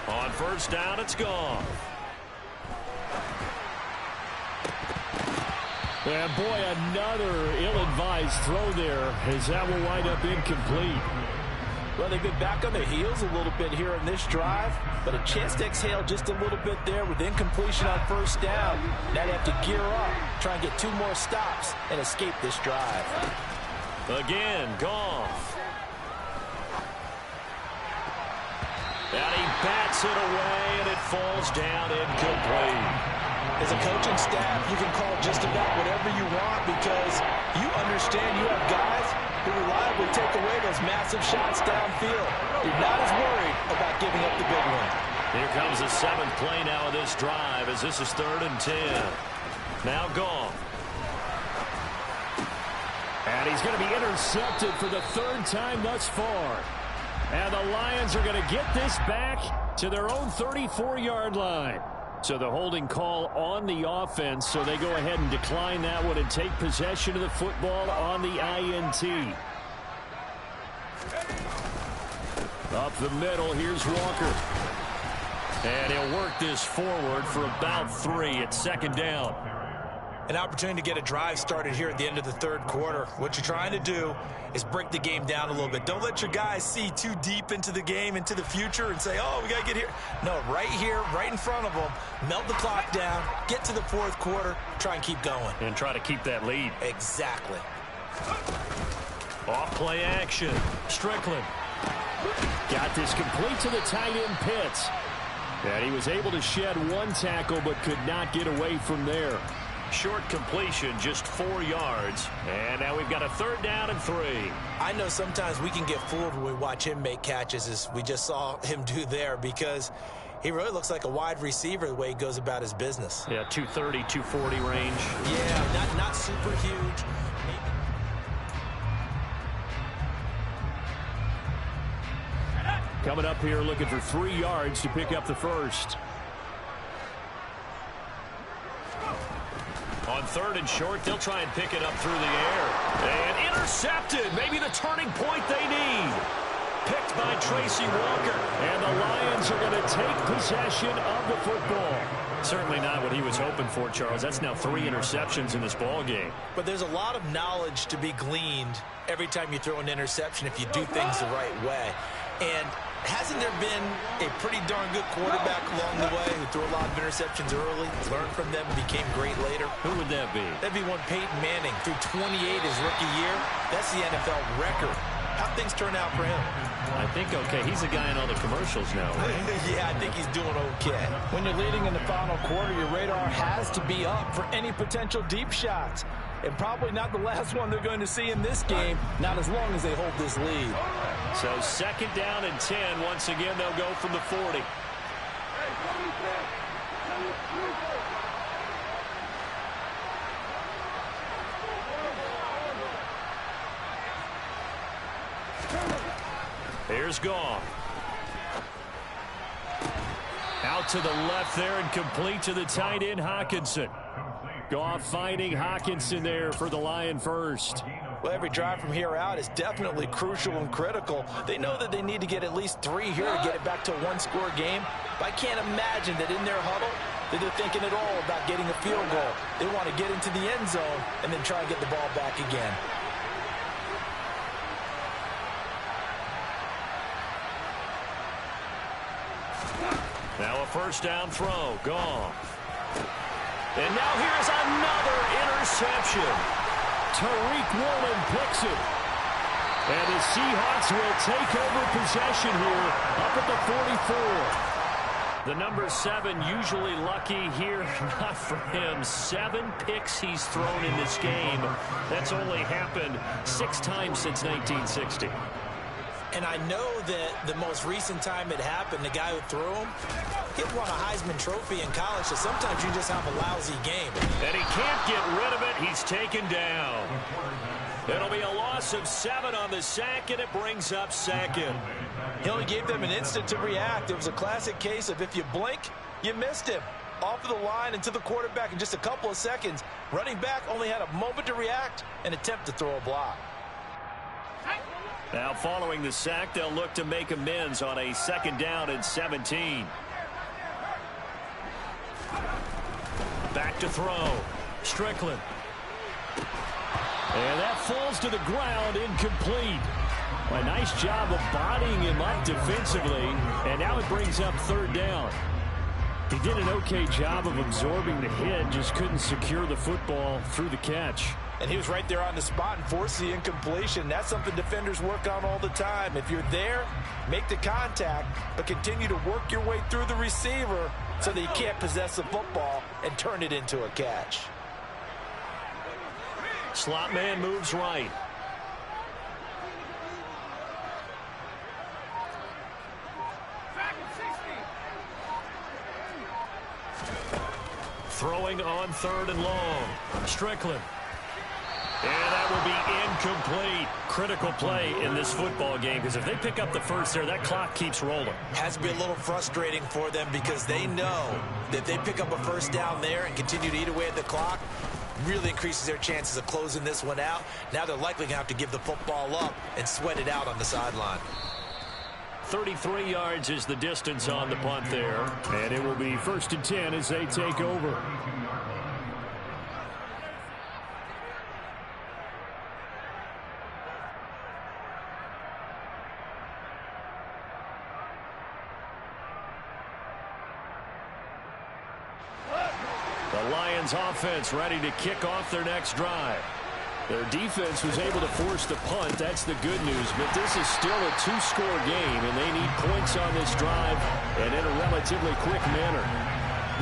On 1st down, it's gone. And boy, another ill-advised throw there as that will wind up incomplete. Well, they've been back on their heels a little bit here in this drive, but a chance to exhale just a little bit there with incompletion on 1st down. Now they have to gear up, try and get 2 more stops, and escape this drive. Again, Goff. And he bats it away, and it falls down incomplete. As a coaching staff, you can call just about whatever you want because you understand you have guys who reliably take away those massive shots downfield. You're not as worried about giving up the big one. Here comes the 7th play now of this drive as this is 3rd and 10. Now Goff. And he's going to be intercepted for the 3rd time thus far. And the Lions are going to get this back to their own 34-yard line. So the holding call on the offense, so they go ahead and decline that one and take possession of the football on the INT. Up the middle, here's Walker. And he'll work this forward for about 3 at 2nd down. An opportunity to get a drive started here at the end of the 3rd quarter. What you're trying to do is break the game down a little bit. Don't let your guys see too deep into the game, into the future, and say, oh, we got to get here. No, right here, right in front of them, melt the clock down, get to the 4th quarter, try and keep going. And try to keep that lead. Exactly. Off play action. Strickland. Got this complete to the tight end Pitts. And he was able to shed 1 tackle, but could not get away from there. Short completion, just 4 yards. And now we've got a 3rd down and 3. I know sometimes we can get fooled when we watch him make catches, as we just saw him do there, because he really looks like a wide receiver the way he goes about his business. Yeah, 230, 240 range. Yeah, not super huge. Coming up here looking for 3 yards to pick up the 1st. On 3rd and short, they'll try and pick it up through the air. And intercepted. Maybe the turning point they need. picked by Tracy Walker. And the Lions are going to take possession of the football. Certainly not what he was hoping for, Charles. That's now 3 interceptions in this ball game. But there's a lot of knowledge to be gleaned every time you throw an interception if you do things the right way. And hasn't there been a pretty darn good quarterback along the way who threw a lot of interceptions early, learned from them, became great later? Who would that be? That'd be one Peyton Manning threw 28 his rookie year. That's the NFL record. How'd things turn out for him? I think okay. He's a guy in all the commercials now, right? Yeah, I think he's doing okay. When you're leading in the final quarter, your radar has to be up for any potential deep shots. And probably not the last one they're going to see in this game, not as long as they hold this lead. So 2nd down and 10. Once again, they'll go from the 40. Here's Goff. Out to the left there and complete to the tight end, Hockenson. Goff finding Hockenson there for the Lion first. Well, every drive from here out is definitely crucial and critical. They know that they need to get at least 3 here to get it back to a 1-score game. But I can't imagine that in their huddle that they're thinking at all about getting a field goal. They want to get into the end zone and then try and get the ball back again. Now a 1st down throw. Goff. And now here's another interception. Tariq Woolen picks it. And the Seahawks will take over possession here up at the 44. The number 7 usually lucky here. Not for him. 7 picks he's thrown in this game. That's only happened 6 times since 1960. And I know that the most recent time it happened, the guy who threw him, he won a Heisman Trophy in college, so sometimes you just have a lousy game. And he can't get rid of it. He's taken down. It'll be a loss of 7 on the sack, and it brings up 2nd. He only gave them an instant to react. It was a classic case of if you blink, you missed him. Off of the line and to the quarterback in just a couple of seconds. Running back only had a moment to react and attempt to throw a block. Now following the sack, they'll look to make amends on a 2nd down and 17. Back to throw. Strickland. And that falls to the ground, incomplete. A nice job of bodying him up defensively, and now it brings up 3rd down. He did an okay job of absorbing the hit, just couldn't secure the football through the catch. And he was right there on the spot and forced the incompletion. That's something defenders work on all the time. If you're there, make the contact, but continue to work your way through the receiver so that you can't possess the football and turn it into a catch. Slot man moves right. Throwing on 3rd and long. Strickland. And that will be incomplete. Critical play in this football game, because if they pick up the first there, that clock keeps rolling. Has to be a little frustrating for them because they know that if they pick up a 1st down there and continue to eat away at the clock, really increases their chances of closing this one out. Now they're likely going to have to give the football up and sweat it out on the sideline. 33 yards is the distance on the punt there. And it will be 1st and 10 as they take over. The Lions offense ready to kick off their next drive. Their defense was able to force the punt. That's the good news. But this is still a 2-score game, and they need points on this drive and in a relatively quick manner.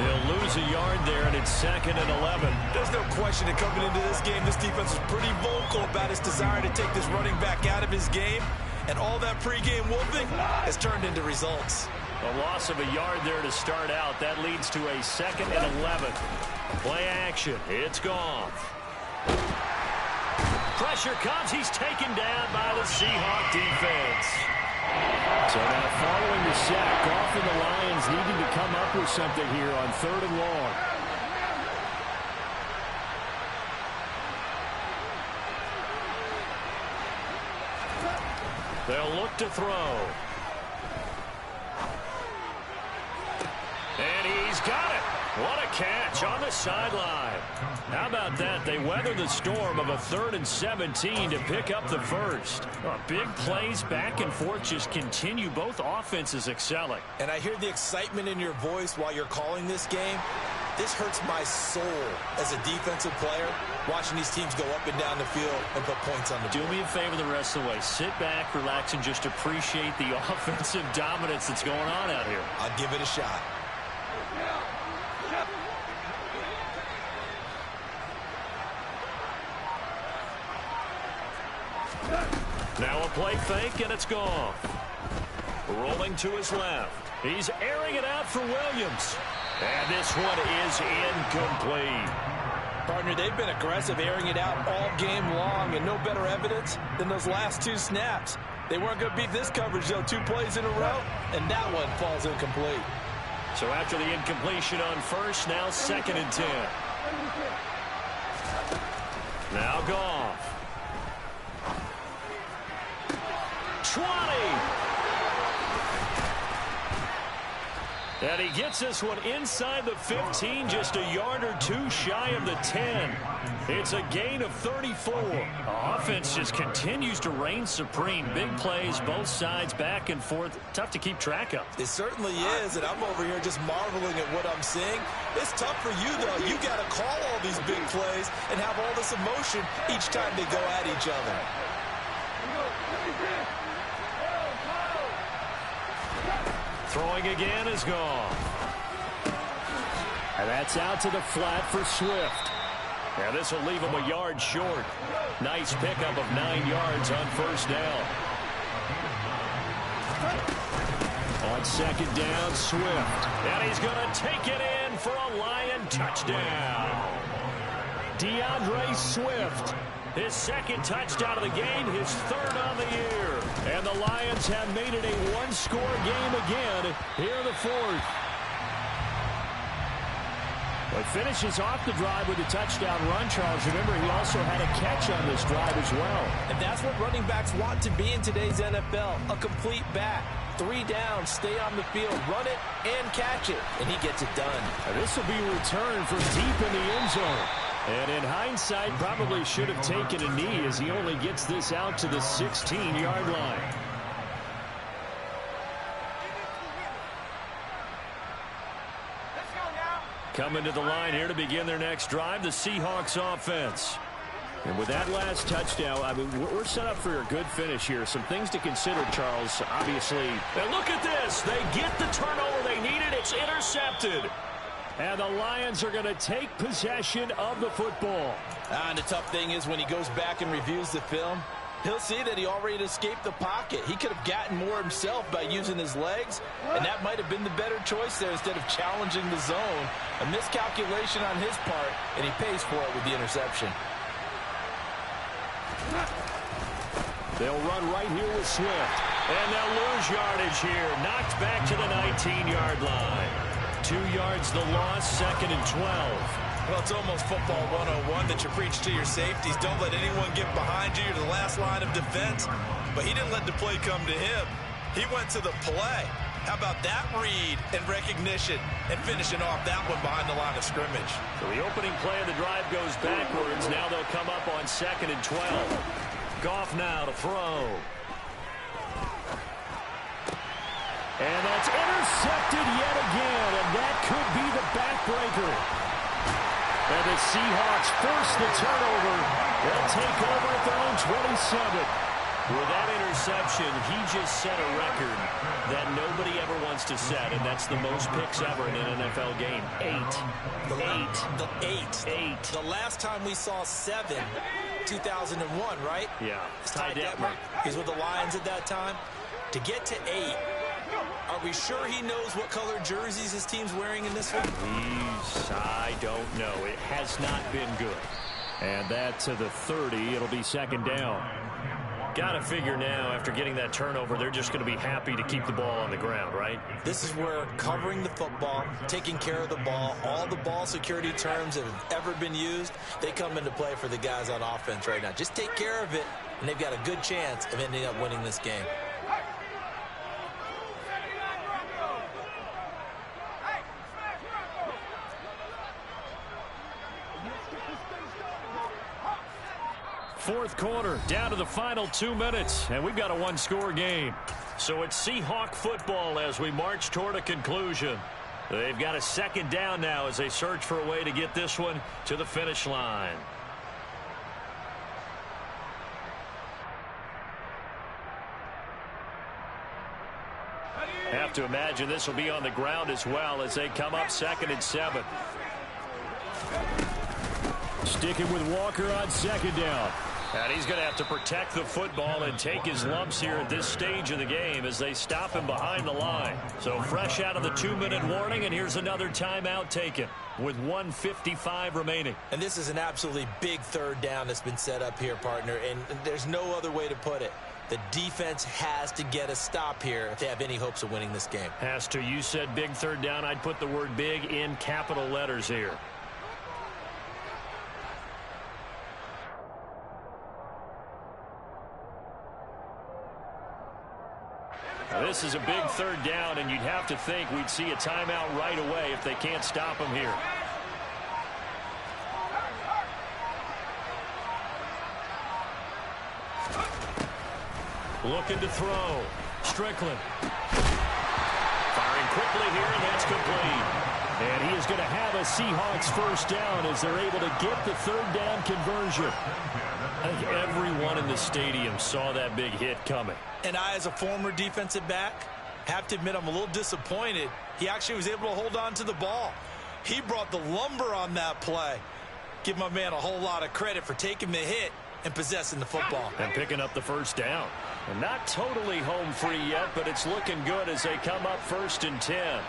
They'll lose a yard there, and it's 2nd and 11. There's no question that coming into this game, this defense was pretty vocal about its desire to take this running back out of his game. And all that pregame whooping has turned into results. A loss of a yard there to start out. That leads to a 2nd and 11. Play action. It's gone. Pressure comes. He's taken down by the Seahawks defense. So now following the sack, Goff and the Lions needing to come up with something here on 3rd and long. They'll look to throw. And he's got it. What a catch on the sideline. How about that? They weather the storm of a 3rd and 17 to pick up the first. Big plays back and forth just continue. Both offenses excelling. And I hear the excitement in your voice while you're calling this game. This hurts my soul as a defensive player, watching these teams go up and down the field and put points on the board. Do me a favor the rest of the way. Sit back, relax, and just appreciate the offensive dominance that's going on out here. I'll give it a shot. Now a play fake, and it's gone. Rolling to his left. He's airing it out for Williams. And this one is incomplete. Partner, they've been aggressive, airing it out all game long, and no better evidence than those last 2 snaps. They weren't going to beat this coverage, though. 2 plays in a row, and that one falls incomplete. So after the incompletion on first, now 2nd and 10. Now Goff. 20. And he gets this one inside the 15, just a yard or 2 shy of the 10. It's a gain of 34. Offense just continues to reign supreme. Big plays, both sides, back and forth. Tough to keep track of. It certainly is, and I'm over here just marveling at what I'm seeing. It's tough for you, though. You got to call all these big plays and have all this emotion each time they go at each other. Throwing again is gone. And that's out to the flat for Swift. And this will leave him a yard short. Nice pickup of 9 yards on first down. On 2nd down, Swift. And he's going to take it in for a Lion touchdown. DeAndre Swift. His 2nd touchdown of the game, his 3rd on the year. And the Lions have made it a 1-score game again here in the 4th. Well, he finishes off the drive with a touchdown run, Charles. Remember, he also had a catch on this drive as well. And that's what running backs want to be in today's NFL, a complete back. 3 down, stay on the field, run it, and catch it. And he gets it done. And this will be returned from deep in the end zone. And in hindsight, probably should have taken a knee as he only gets this out to the 16-yard line. Coming to the line here to begin their next drive, the Seahawks offense. And with that last touchdown, I mean, we're set up for a good finish here. Some things to consider, Charles, obviously. And look at this. They get the turnover they needed. It's intercepted. And the Lions are going to take possession of the football. And the tough thing is when he goes back and reviews the film, he'll see that he already escaped the pocket. He could have gotten more himself by using his legs, and that might have been the better choice there instead of challenging the zone. A miscalculation on his part, and he pays for it with the interception. They'll run right here with Swift. And they'll lose yardage here. Knocked back to the 19-yard line. 2 yards the loss, 2nd and 12. Well, it's almost football 101 that you preach to your safeties. Don't let anyone get behind you. You're the last line of defense. But he didn't let the play come to him. He went to the play. How about that read and recognition and finishing off that one behind the line of scrimmage? So the opening play of the drive goes backwards. Now they'll come up on 2nd and 12. Goff now to throw. And that's intercepted yet again, and that could be the backbreaker. And the Seahawks force the turnover. They'll take over at their own 27. With that interception, he just set a record that nobody ever wants to set, and that's the most picks ever in an NFL game. 8. The last time we saw 7, 2001, right? Yeah. Ty Detmer. He's with the Lions at that time. To get to 8, are we sure he knows what color jerseys his team's wearing in this one? I don't know. It has not been good. And that to the 30. It'll be 2nd down. Got to figure now, after getting that turnover, they're just going to be happy to keep the ball on the ground, right? This is where covering the football, taking care of the ball, all the ball security terms that have ever been used, they come into play for the guys on offense right now. Just take care of it, and they've got a good chance of ending up winning this game. Fourth quarter, down to the final 2 minutes, and we've got a one-score game. So it's Seahawk football as we march toward a conclusion. They've got a second down now as they search for a way to get this one to the finish line. Have to imagine this will be on the ground as well as they come up 2nd and 7. Sticking with Walker on 2nd down. And he's going to have to protect the football and take his lumps here at this stage of the game as they stop him behind the line. So fresh out of the 2-minute warning, and here's another timeout taken with 1:55 remaining. And this is an absolutely big third down that's been set up here, partner, and there's no other way to put it. The defense has to get a stop here if they have any hopes of winning this game. Has to. You said big third down. I'd put the word big in capital letters here. This is a big third down, and you'd have to think we'd see a timeout right away if they can't stop him here. Looking to throw. Strickland. Firing quickly here, and that's complete. And he is going to have a Seahawks first down as they're able to get the third down conversion. I think everyone in the stadium saw that big hit coming. And I, as a former defensive back, have to admit I'm a little disappointed. He actually was able to hold on to the ball. He brought the lumber on that play. Give my man a whole lot of credit for taking the hit and possessing the football. And picking up the first down. And not totally home free yet, but it's looking good as they come up 1st and 10.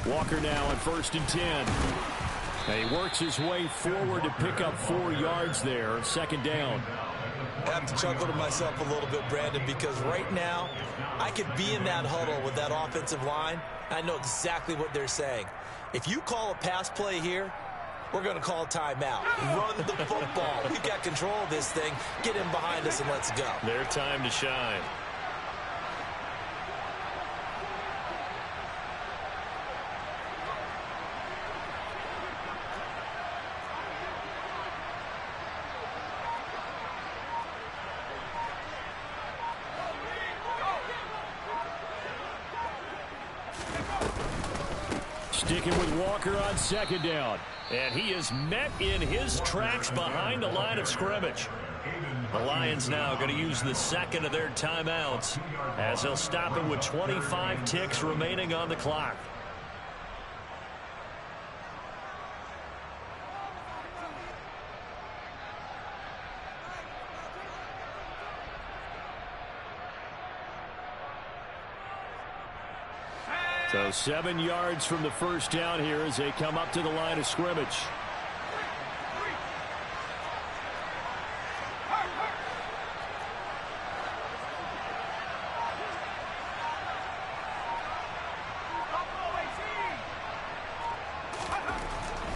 Walker now on 1st and 10. And he works his way forward to pick up 4 yards there. 2nd down. I have to chuckle to myself a little bit, Brandon, because right now I could be in that huddle with that offensive line. I know exactly what they're saying. If you call a pass play here, we're going to call a timeout. Run the football. We've got control of this thing. Get in behind us and let's go. Their time to shine. Sticking with Walker on 2nd down. And he is met in his tracks behind the line of scrimmage. The Lions now going to use the 2nd of their timeouts as they'll stop it with 25 ticks remaining on the clock. So 7 yards from the first down here as they come up to the line of scrimmage.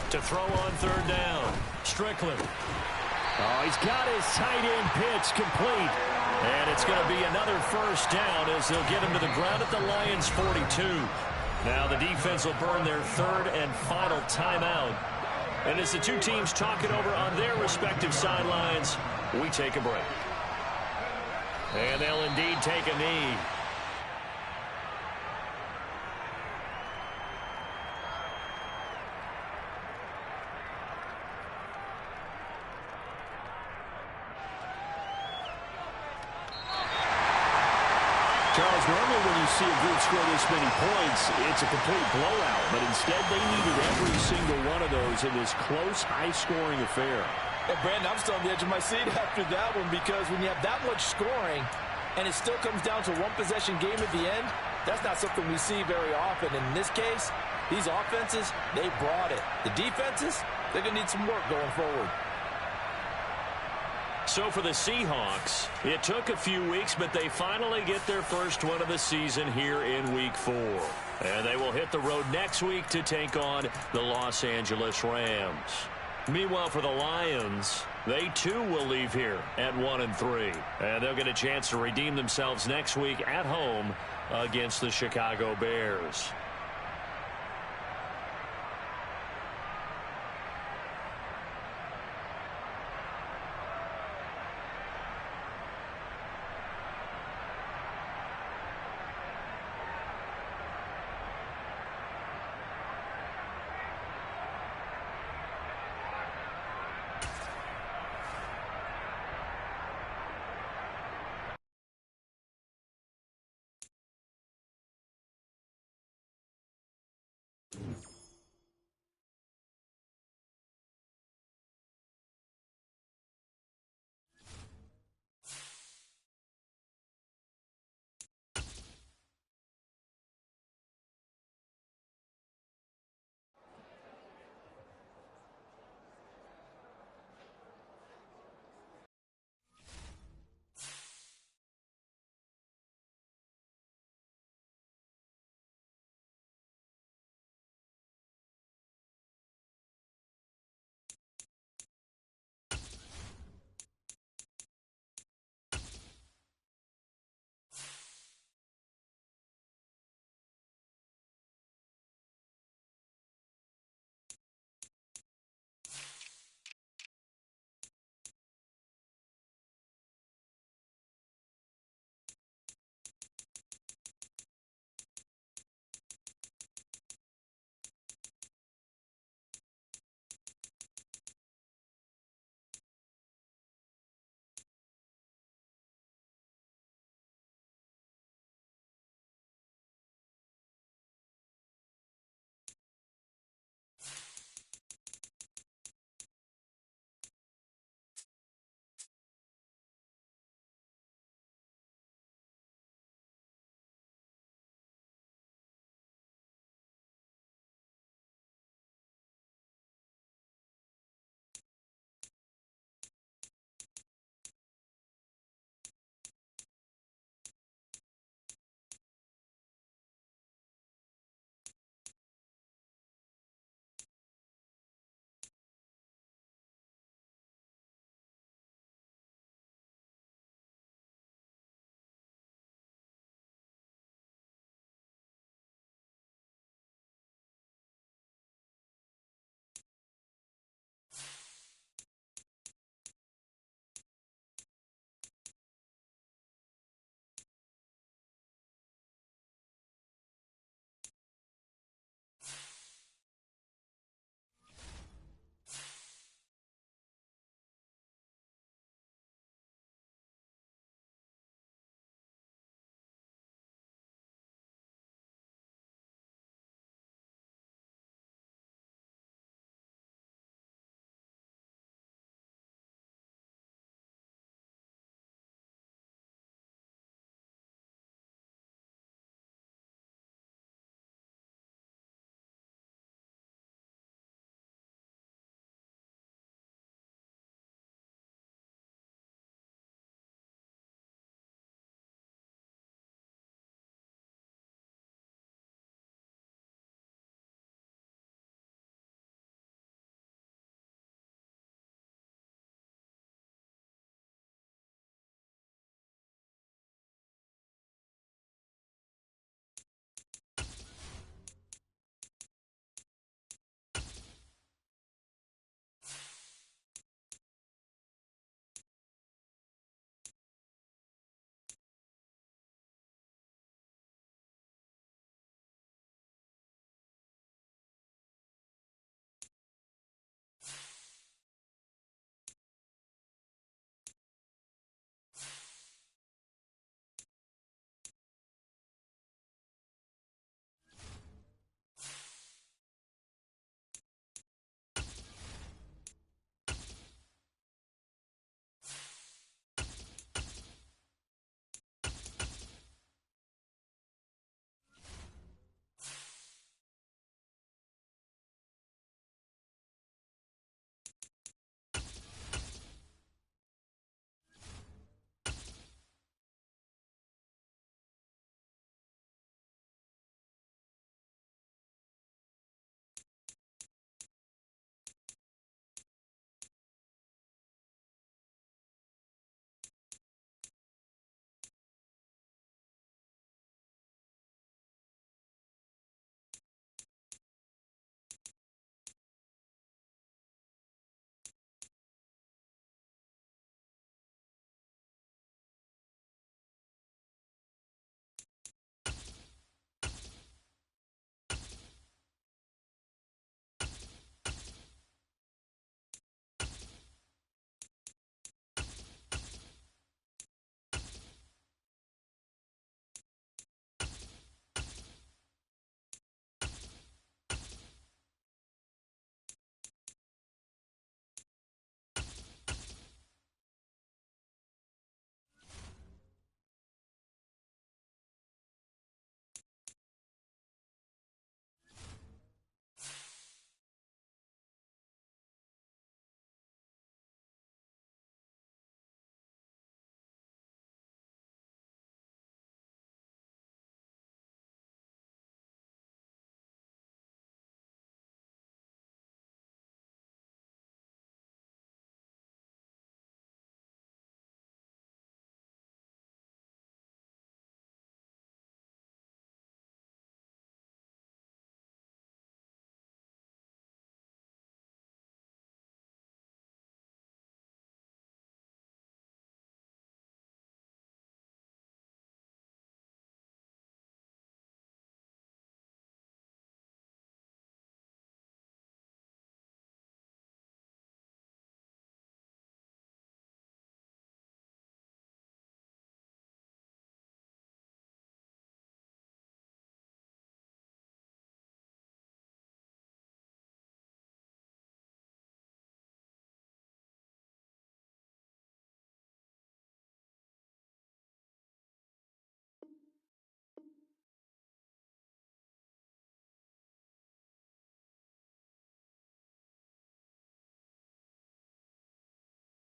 To throw on 3rd down. Strickland. Oh, he's got his tight end pitch complete. And it's going to be another first down as they'll get him to the ground at the Lions' 42. Now the defense will burn their 3rd and final timeout. And as the two teams talk it over on their respective sidelines, we take a break. And they'll indeed take a knee. Charles, normally when you see a group score this many points, it's a complete blowout. But instead, they needed every single one of those in this close, high-scoring affair. Hey, Brandon, I'm still on the edge of my seat after that one because when you have that much scoring and it still comes down to one possession game at the end, that's not something we see very often. And in this case, these offenses, they brought it. The defenses, they're going to need some work going forward. So for the Seahawks, it took a few weeks, but they finally get their first win of the season here in Week 4. And they will hit the road next week to take on the Los Angeles Rams. Meanwhile, for the Lions, they too will leave here at 1-3. And they'll get a chance to redeem themselves next week at home against the Chicago Bears.